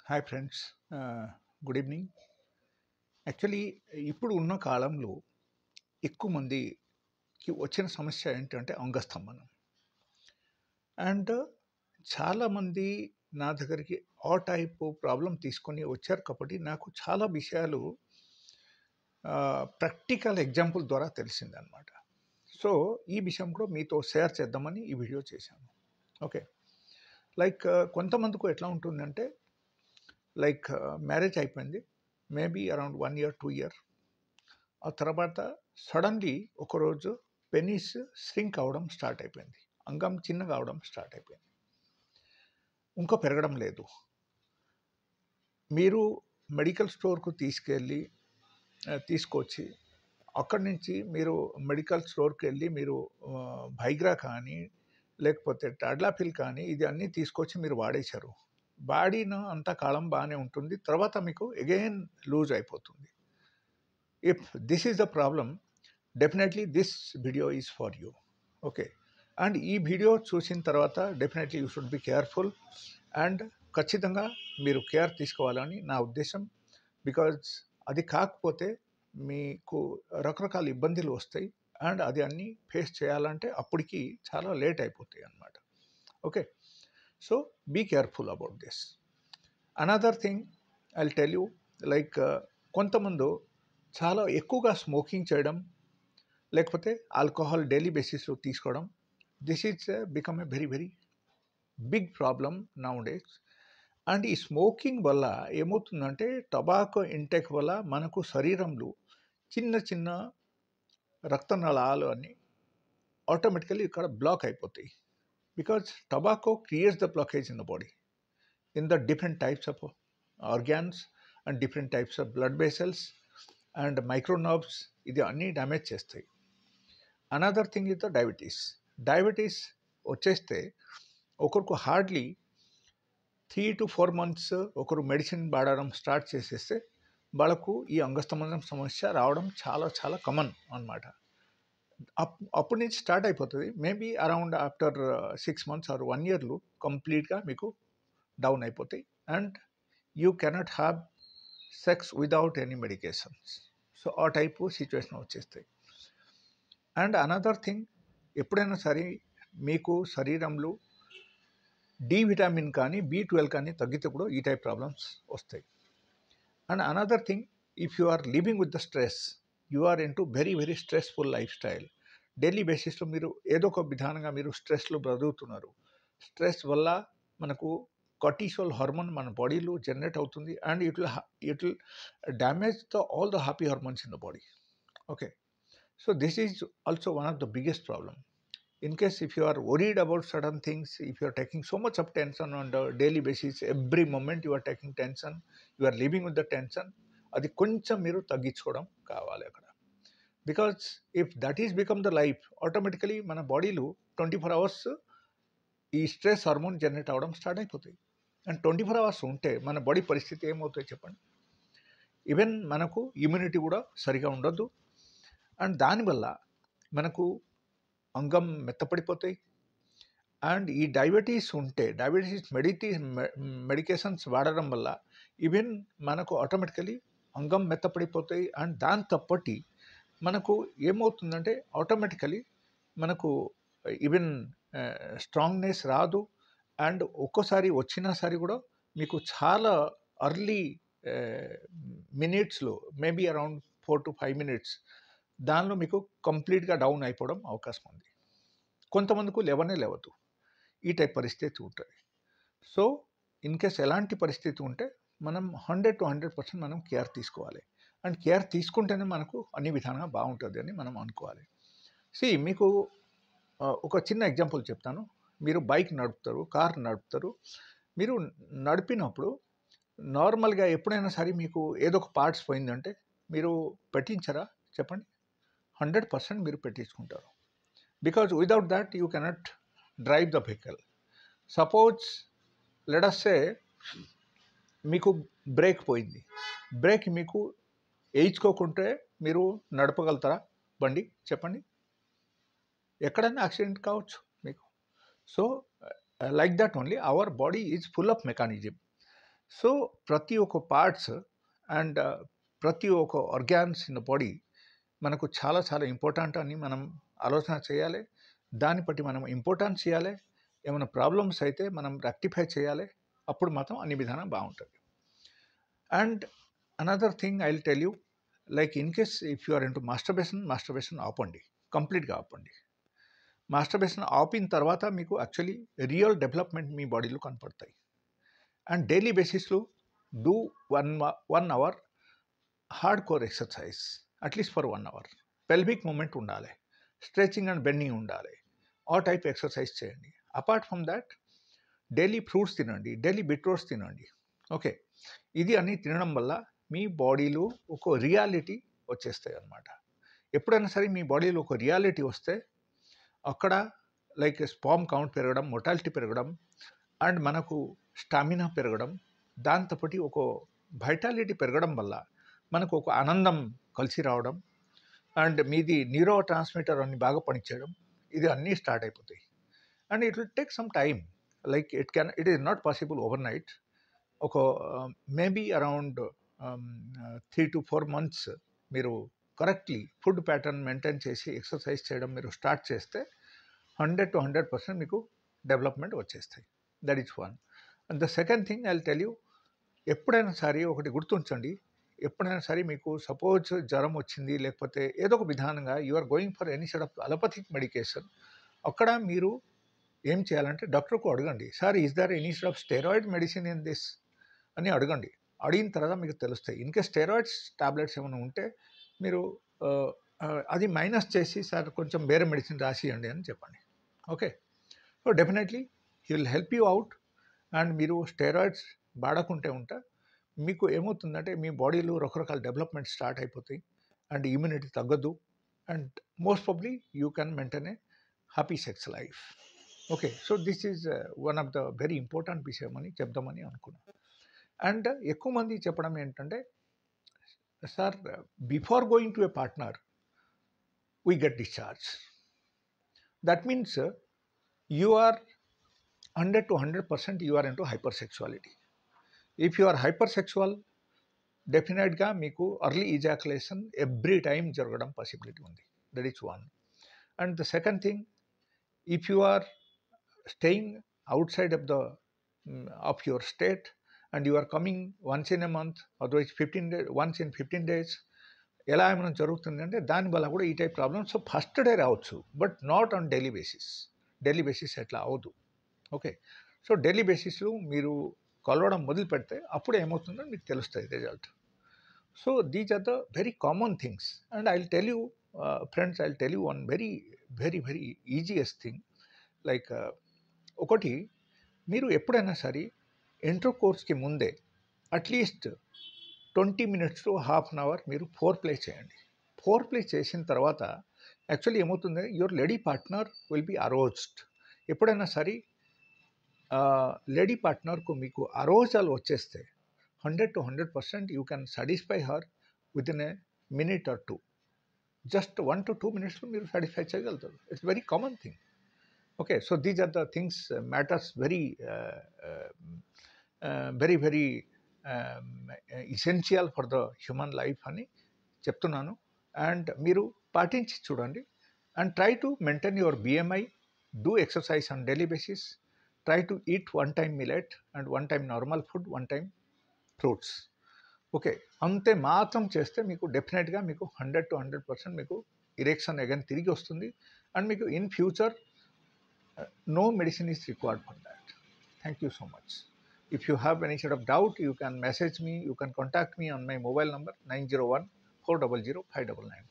Hi friends. Good evening. Actually ఇప్పుడు ఉన్న కాలంలో ఎక్కువ మందికి వచ్చిన సమస్య ఏంటంటే అంగస్తంభనం. అండ్ చాలామంది నా దగ్గరికి ఆ టైప్ ప్రాబ్లం తీసుకొని వచ్చారు కాబట్టి నాకు చాలా విషయాలు ప్రాక్టికల్ ఎగ్జాంపుల్ ద్వారా తెలిసిందనమాట. సో ఈ విషయం కూడా మీతో షేర్ చేద్దామని ఈ వీడియో చేశాను. ఓకే. లైక్ కొంతమందికి ఎట్లా ఉంటుందంటే లైక్ మ్యారేజ్ అయిపోయింది, మేబీ అరౌండ్ 1 ఇయర్ 2 ఇయర్. ఆ తర్వాత సడన్లీ ఒకరోజు పెనిస్ శ్రింక్ అవ్వడం స్టార్ట్ అయిపోయింది, అంగం చిన్నగా అవడం స్టార్ట్ అయిపోయింది, ఇంకా పెరగడం లేదు. మీరు మెడికల్ స్టోర్కు తీసుకొచ్చి అక్కడి నుంచి మీరు మెడికల్ స్టోర్కి వెళ్ళి మీరు భైగ్రా కానీ లేకపోతే టాడ్లాపిల్ కానీ ఇది అన్నీ తీసుకొచ్చి మీరు వాడేశారు. వాడిన అంతకాలం బాగానే ఉంటుంది, తర్వాత మీకు అగైన్ లూజ్ అయిపోతుంది. If this is the problem, definitely this video is for you. Okay. And ఈ వీడియో చూసిన తర్వాత definitely you should be careful and ఖచ్చితంగా మీరు కేర్ తీసుకోవాలని నా ఉద్దేశం. బికాజ్ అది కాకపోతే మీకు రకరకాల ఇబ్బందులు వస్తాయి అండ్ అది అన్నీ ఫేస్ చేయాలంటే అప్పటికి చాలా లేట్ అయిపోతాయి అన్నమాట. Okay. So be careful about this. Another thing I will tell you, like కొంతమంది చాలా ఎక్కువగా స్మోకింగ్ చేయడం లేకపోతే ఆల్కహాల్ డైలీ బేసిస్లో తీసుకోవడం, this is become a very very big problem nowadays. And ఈ స్మోకింగ్ వల్ల ఏమవుతుందంటే టొబాకో ఇంటేక్ వల్ల మనకు శరీరంలో చిన్న చిన్న రక్తనాళాలు అన్నీ ఆటోమేటికలీ ఇక్కడ బ్లాక్ అయిపోతాయి. Because tobacco creates the blockage in the body in the different types of organs and different types of blood vessels and micronerves, ఇది అన్నీ డ్యామేజ్ చేస్తాయి. Another thing is the diabetes వచ్చేస్తే ఒకరికి హార్డ్లీ 3 to 4 months ఒకరు medicine వాడడం start చేసేస్తే వాళ్ళకు ఈ అంగస్తంభనం సమస్య రావడం చాలా చాలా కామన్ అన్నమాట. అప్పటి నుంచి స్టార్ట్ అయిపోతుంది. Maybe around after 6 months or 1 yearలో కంప్లీట్గా మీకు డౌన్ అయిపోతాయి and you cannot have sex without any medications. So ఆ టైపు సిచ్యువేషన్ వచ్చేస్తాయి. అండ్ అనదర్ థింగ్, ఎప్పుడైనా సరే మీకు శరీరంలో డి విటమిన్ కానీ B12 కానీ తగ్గితే కూడా ఈ టైప్ ప్రాబ్లమ్స్ వస్తాయి. And another thing, if you are living with the stress, you are in to very very stressful life style, daily బేసిస్లో మీరు ఏదో ఒక విధానంగా మీరు స్ట్రెస్లో బ్రతుకుతున్నారు. స్ట్రెస్ వల్ల మనకు కార్టిసోల్ హార్మోన్ మన బాడీలో జనరేట్ అవుతుంది and it will damage all the happy hormones in the body. Okay. So this is also one of the biggest problem. In case if you are worried about certain things, if you are taking so much of tension on the daily basis, every moment you are taking tension, you are living with the tension, అది కొంచెం మీరు తగ్గించుకోవడం కావాలి అక్కడ. Because if that is become the life, automatically మన బాడీలో 24 hours ఈ stress hormone generate అవ్వడం స్టార్ట్ అయిపోతాయి. అండ్ 24 hours ఉంటే మన బాడీ పరిస్థితి ఏమవుతాయి చెప్పండి. ఈవెన్ మనకు ఇమ్యూనిటీ కూడా సరిగా ఉండదు అండ్ దానివల్ల మనకు అంగం మెత్తపడిపోతాయి. అండ్ ఈ డయాబెటీస్ ఉంటే మెడికేషన్స్ వాడడం వల్ల ఈవెన్ మనకు ఆటోమేటికలీ అంగం మెత్తపడిపోతాయి అండ్ దాంతోపాటి మనకు ఏమవుతుందంటే ఆటోమేటికలీ మనకు ఈవెన్ స్ట్రాంగ్నెస్ రాదు. అండ్ ఒక్కోసారి వచ్చినా సరే కూడా మీకు చాలా అర్లీ మినిట్స్లో, మేబీ అరౌండ్ 4 to 5 minutes, దానిలో మీకు కంప్లీట్గా డౌన్ అయిపోవడం అవకాశం ఉంది. కొంతమందికి లేవదు, ఈ టైప్ పరిస్థితి ఉంటుంది. సో ఇన్ కేస్ ఎలాంటి పరిస్థితి ఉంటే మనం 100 to 100% మనం కేర్ తీసుకోవాలి. అండ్ కేర్ తీసుకుంటేనే మనకు అన్ని విధాలుగా బాగుంటుంది అని మనం అనుకోవాలి. మీకు ఒక చిన్న ఎగ్జాంపుల్ చెప్తాను. మీరు బైక్ నడుపుతారు, కార్ నడుపుతారు. మీరు నడిపినప్పుడు నార్మల్గా ఎప్పుడైనా సరే మీకు ఏదో ఒక పార్ట్స్ పోయిందంటే మీరు పెట్టించరా చెప్పండి? 100% మీరు పెట్టించుకుంటారు. Because without that you cannot drive the vehicle. Suppose let us say మీకు బ్రేక్ పోయింది, బ్రేక్ మీకు వేయించుకోకుంటే మీరు నడపగలుగుతారా బండి చెప్పండి? ఎక్కడైనా యాక్సిడెంట్ కావచ్చు మీకు. So like that only our body is full of mechanism. So ప్రతి ఒక్క పార్ట్స్ అండ్ ప్రతి ఒక్క ఆర్గాన్స్ ఇన్ ద బాడీ మనకు చాలా చాలా ఇంపార్టెంట్ అని మనం ఆలోచన చేయాలి. దాన్ని బట్టి మనం ఇంపార్టెన్స్ చేయాలి. ఏమైనా ప్రాబ్లమ్స్ అయితే మనం రెక్టిఫై చేయాలి. అప్పుడు మాత్రం అన్ని విధానం బాగుంటుంది. And another thing I will tell you, like in case if you are into masturbation ఆపండి, కంప్లీట్గా ఆపండి. మాస్టర్బేషన్ ఆపిన తర్వాత మీకు యాక్చువల్లీ రియల్ డెవలప్మెంట్ మీ బాడీలో కనపడతాయి. అండ్ డైలీ బేసిస్లో డూ 1 hour hard core exercise at least for 1 hour. Pelvic movement ఉండాలి, స్ట్రెచింగ్ అండ్ బెండింగ్ ఉండాలి. ఆ టైప్ ఎక్సర్సైజ్ చేయండి. Apart from that daily fruits తినండి, డైలీ బీట్రూట్స్ తినండి. ఓకే, ఇది అన్నీ తినడం వల్ల మీ బాడీలో ఒక రియాలిటీ వచ్చేస్తాయి అన్నమాట. ఎప్పుడైనా సరే మీ బాడీలో ఒక రియాలిటీ వస్తే అక్కడ లైక్ స్పామ్ కౌంట్ పెరగడం, మొటాలిటీ పెరగడం అండ్ మనకు స్టామినా పెరగడం, దాంతోపాటు ఒక వైటాలిటీ పెరగడం వల్ల మనకు ఒక ఆనందం కలిసి రావడం అండ్ మీది న్యూరో ట్రాన్స్మిటర్ అన్ని బాగా పనిచేయడం, ఇది అన్నీ స్టార్ట్ అయిపోతాయి. And it will take some time, like it is not possible over night. ఒక మేబీ అరౌండ్ 3 to 4 months మీరు కరెక్ట్లీ ఫుడ్ ప్యాటర్న్ మెయింటైన్ చేసి ఎక్సర్సైజ్ చేయడం మీరు స్టార్ట్ చేస్తే 100 to 100% మీకు డెవలప్మెంట్ వచ్చేస్తాయి. That is one. And the second thing I will tell you, ఎప్పుడైనా సరే ఒకటి గుర్తుంచండి, ఎప్పుడైనా సరే మీకు సపోజ్ జ్వరం వచ్చింది లేకపోతే ఏదో ఒక విధానంగా you are going for any side of allopathic medication, అక్కడ మీరు ఏం చేయాలంటే డాక్టర్కు అడగండి, sir is there any side of steroid medicine in this అని అడగండి. అడిగిన తర్వాత మీకు తెలుస్తాయి. ఇన్కేస్ స్టెరాయిడ్స్ టాబ్లెట్స్ ఏమైనా ఉంటే మీరు అది మైనస్ చేసి సార్ కొంచెం వేరే మెడిసిన్ రాసియండి అని చెప్పండి. Okay, so definitely he will help you out. And మీరు స్టెరాయిడ్స్ వాడకుంటే ఉంటే మీకు ఏమవుతుందంటే మీ బాడీలో రకరకాల డెవలప్మెంట్ స్టార్ట్ అయిపోతాయి అండ్ ఇమ్యూనిటీ తగ్గదు and most probably you can maintain a happy sex life. Okay, so this is one of the very important విషయం అని చెప్దామని అనుకున్నాను. అండ్ ఎక్కువ మంది చెప్పడం ఏంటంటే, sir before going to a partner we get discharge. That means you are 100 to 100% you are into hypersexuality. If you are hypersexual, డెఫినెట్గా మీకు ఎర్లీ ఇజాకులేషన్ ఎవ్రీ టైమ్ జరగడం పాసిబిలిటీ ఉంది. That is one. And the second thing, if you are staying outside of your state and you are coming once in a month, otherwise 15 days, once in 15 days ఎలా ఏమైనా జరుగుతుందంటే దానివల్ల కూడా ఈ type problems so first day రావచ్చు, but not on daily basis. Daily basis ఎట్లా అవదు. Okay, so daily బేసిస్లో మీరు కలవడం మొదలు పెడితే అప్పుడు ఏమవుతుందో మీకు తెలుస్తుంది result. So these are the very common things. And I will tell you friends, I will tell you one very very very easiest thing. Like ఒకటి, మీరు ఎప్పుడైనా సరే ఇంటర్ కోర్స్కి ముందే at least 20 minutes to half an hour మీరు foreplay చేయండి. Foreplay చేసిన తర్వాత యాక్చువల్లీ ఏమవుతుంది, your lady partner will be aroused. ఎప్పుడైనా సరే లేడీ పార్ట్నర్కు మీకు అరోజాలు వచ్చేస్తే 100 to 100% you can satisfy her with in a minute or 2. Just 1 to 2 minutesలో మీరు సాటిస్ఫై చేయగలుగుతారు. It's very common thing. Okay, so these are the things matters very very very essential for the human life అని చెప్తున్నాను. And మీరు పాటించి చూడండి. And try to maintain your BMI, do exercise on daily basis, try to eat 1 time millet and 1 time normal food, 1 time fruits. Okay, అంతే మాత్రం చేస్తే మీకు డెఫినెట్గా మీకు 100 to 100% మీకు ఇరెక్షన్ అగైన్ తిరిగి వస్తుంది. అండ్ మీకు in future no medicine is required for that. Thank you so much. If you have any sort of doubt, you can message me, you can contact me on my mobile number 901 400 599.